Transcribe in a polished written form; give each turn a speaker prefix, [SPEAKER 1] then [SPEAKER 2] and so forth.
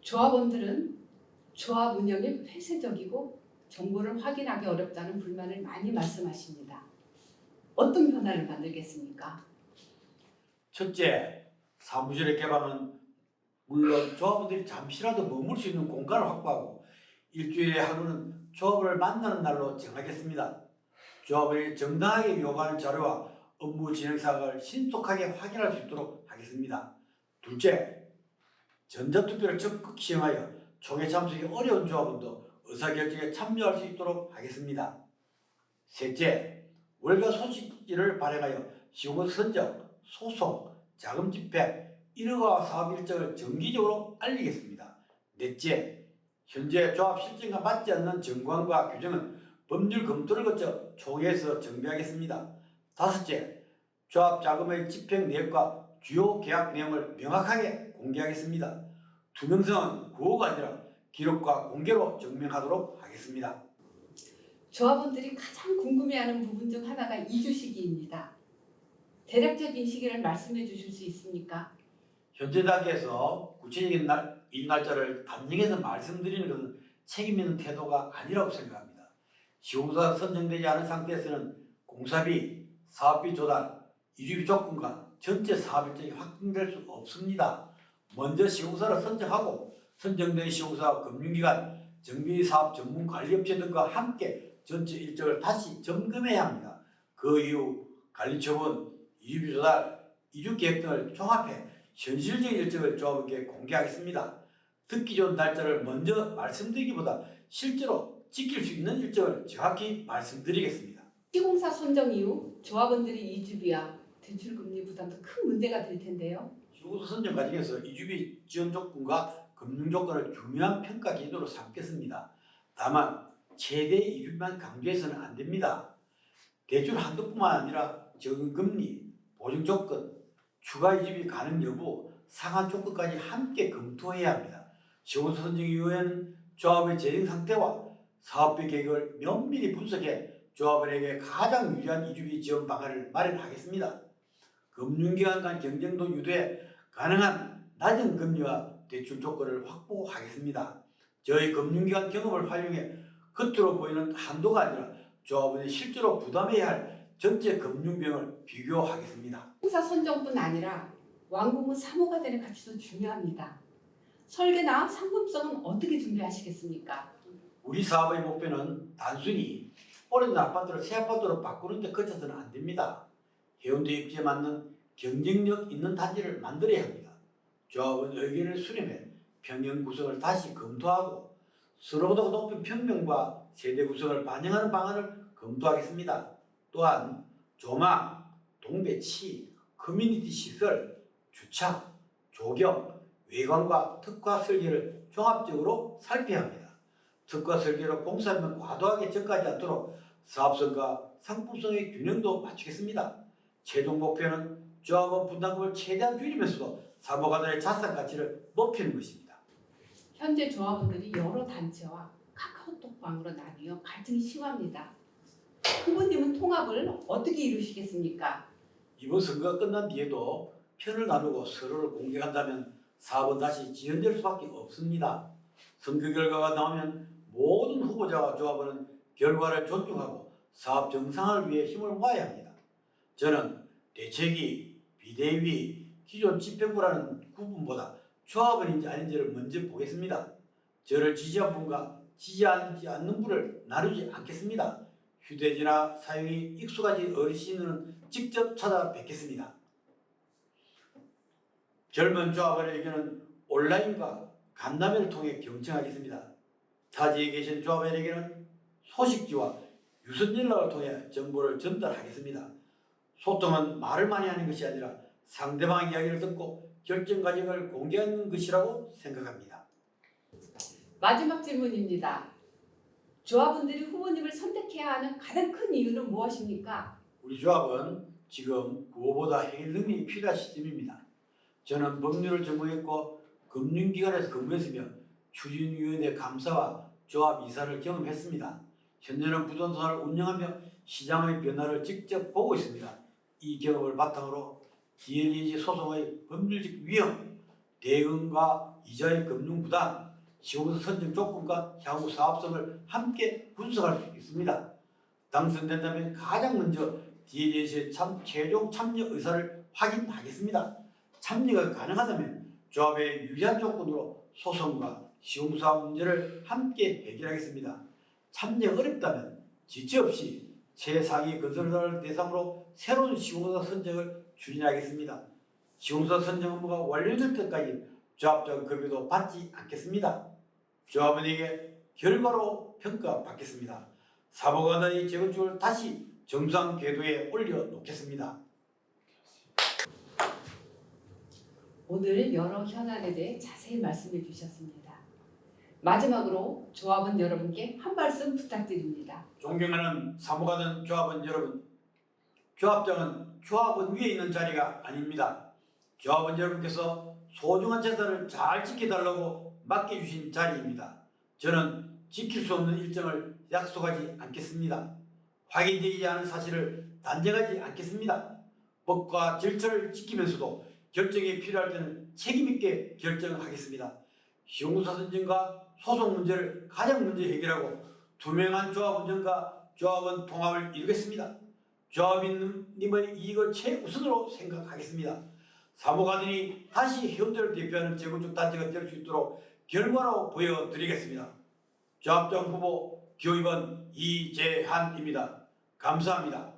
[SPEAKER 1] 조합원들은 조합 운영이 폐쇄적이고 정보를 확인하기 어렵다는 불만을 많이 말씀하십니다. 어떤 변화를 만들겠습니까?
[SPEAKER 2] 첫째, 사무실의 개방은 물론 조합원들이 잠시라도 머물 수 있는 공간을 확보하고 일주일에 하루는 조합을 만나는 날로 정하겠습니다. 조합원이 정당하게 요구하는 자료와 업무 진행 사항을 신속하게 확인할 수 있도록 하겠습니다. 둘째, 전자투표를 적극 시행하여 총회 참석이 어려운 조합원도 의사결정에 참여할 수 있도록 하겠습니다. 셋째, 월가 소식지를 발행하여 시공사 선정, 소송, 자금 집행, 인허가 사업 일정을 정기적으로 알리겠습니다. 넷째, 현재 조합 실정과 맞지 않는 정관과 규정은 법률 검토를 거쳐 총회에서 정비하겠습니다. 다섯째, 조합 자금의 집행 내역과 주요 계약 내용을 명확하게 공개하겠습니다. 투명성은 구호가 아니라 기록과 공개로 증명하도록 하겠습니다.
[SPEAKER 1] 조합원들이 가장 궁금해하는 부분 중 하나가 이주 시기입니다. 대략적인 시기를 말씀해 주실 수 있습니까?
[SPEAKER 2] 현재 단계에서 구체적인 날짜를 단정해서 말씀드리는 것은 책임 있는 태도가 아니라고 생각합니다. 시공사가 선정되지 않은 상태에서는 공사비, 사업비 조달, 이주비 조건과 전체 사업 일정이 확정될 수 없습니다. 먼저 시공사를 선정하고 선정된 시공사와 금융기관, 정비사업 전문관리업체 등과 함께 전체 일정을 다시 점검해야 합니다. 그 이후 관리처분, 이주비 조달, 이주계획 등을 종합해 현실적인 일정을 조합원께 공개하겠습니다. 듣기 좋은 날짜를 먼저 말씀드리기보다 실제로 지킬 수 있는 일정을 정확히 말씀드리겠습니다.
[SPEAKER 1] 시공사 선정 이후 조합원들의 이주비와 대출금리 부담도 큰 문제가 될 텐데요.
[SPEAKER 2] 시공사 선정 과정에서 이주비 지원 조건과 금융 조건을 중요한 평가 기준으로 삼겠습니다. 다만 최대 이주비만 강조해서는 안 됩니다. 대출 한도뿐만 아니라 적은 금리, 보증 조건, 추가 이주비 가능 여부, 상한 조건까지 함께 검토해야 합니다. 시공사 선정 이후에는 조합의 재정 상태와 사업비 계획을 면밀히 분석해 조합원에게 가장 유리한 이주비 지원 방안을 마련하겠습니다. 금융기관 간 경쟁도 유도해 가능한 낮은 금리와 대출 조건을 확보하겠습니다. 저희 금융기관 경험을 활용해 겉으로 보이는 한도가 아니라 조합원이 실제로 부담해야 할 전체 금융비용을 비교하겠습니다.
[SPEAKER 1] 시공사 선정뿐 아니라 완공후 사무과정의 가치도 중요합니다. 설계나 상품성은 어떻게 준비하시겠습니까?
[SPEAKER 2] 우리 사업의 목표는 단순히 오래된 아파트를 새 아파트로 바꾸는 데 그쳐서는 안 됩니다. 해운대 입지에 맞는 경쟁력 있는 단지를 만들어야 합니다. 조합원 의견을 수렴해 평형 구성을 다시 검토하고 서로보다 높은 평면과 세대 구성을 반영하는 방안을 검토하겠습니다. 또한 조망, 동배치, 커뮤니티 시설, 주차, 조경, 외관과 특화 설계를 종합적으로 살펴야 합니다. 특화 설계로 공사하면 과도하게 적하지 않도록 사업성과 상품성의 균형도 맞추겠습니다. 최종 목표는 조합원 분담금을 최대한 줄이면서도 사무과정의 자산 가치를 높이는 것입니다.
[SPEAKER 1] 현재 조합원들이 여러 단체와 카카오톡방으로 나뉘어 갈등이 심합니다. 후보님은 통합을 어떻게 이루시겠습니까?
[SPEAKER 2] 이번 선거가 끝난 뒤에도 편을 나누고 서로를 공격한다면 사업은 다시 지연될 수밖에 없습니다. 선거 결과가 나오면 모든 후보자와 조합원은 결과를 존중하고 사업 정상화를 위해 힘을 모아야 합니다. 저는 대책위, 비대위, 기존 집행부라는 구분보다 조합원인지 아닌지를 먼저 보겠습니다. 저를 지지한 분과 지지하지 않는 분을 나누지 않겠습니다. 휴대전화 사용이 익숙하지 어르신은 직접 찾아뵙겠습니다. 젊은 조합원에게는 온라인과 간담회를 통해 경청하겠습니다. 타지에 계신 조합원에게는 소식지와 유선 연락을 통해 정보를 전달하겠습니다. 소통은 말을 많이 하는 것이 아니라 상대방의 이야기를 듣고 결정 과정을 공개하는 것이라고 생각합니다.
[SPEAKER 1] 마지막 질문입니다. 조합원들이 후보님을 선택해야 하는 가장 큰 이유는 무엇입니까?
[SPEAKER 2] 우리 조합은 지금 구호보다 해결 능력이 필요한 시점입니다. 저는 법률을 전공했고 금융기관에서 근무했으며 추진위원회 감사와 조합 이사를 경험했습니다. 현재는 부동산을 운영하며 시장의 변화를 직접 보고 있습니다. 이 경험을 바탕으로 DLG 소송의 법률적 위험, 대응과 이자의 금융 부담, 시공사 선정 조건과 향후 사업성을 함께 분석할 수 있습니다. 당선된다면 가장 먼저 DDS의 최종 참여 의사를 확인하겠습니다. 참여가 가능하다면 조합의 유리한 조건으로 소송과 시공사업 문제를 함께 해결하겠습니다. 참여 어렵다면 지체 없이 최상위 건설사를 대상으로 새로운 시공사 선정을 추진하겠습니다. 시공사 선정 업무가 완료될 때까지 조합장 급여도 받지 않겠습니다. 조합원에게 결과로 평가받겠습니다. 사무관의 재건축을 다시 정상 궤도에 올려놓겠습니다.
[SPEAKER 1] 오늘 여러 현안에 대해 자세히 말씀해 주셨습니다. 마지막으로 조합원 여러분께 한 말씀 부탁드립니다.
[SPEAKER 2] 존경하는 사무관은 조합원 여러분, 조합장은 조합원 위에 있는 자리가 아닙니다. 조합원 여러분께서 소중한 재산을 잘 지켜달라고 맡겨주신 자리입니다. 저는 지킬 수 없는 일정을 약속하지 않겠습니다. 확인되지 않은 사실을 단정하지 않겠습니다. 법과 절차를 지키면서도 결정이 필요할 때는 책임있게 결정하겠습니다. 시공사 선정과 소송 문제를 가장 먼저 해결하고 투명한 조합 운영과 조합원 통합을 이루겠습니다. 조합인님의 이익을 최우선으로 생각하겠습니다. 사무관들이 다시 해운대를 대표하는 재건축 단체가 될 수 있도록 결과로 보여드리겠습니다. 조합장 후보 기호위원 이재한입니다. 감사합니다.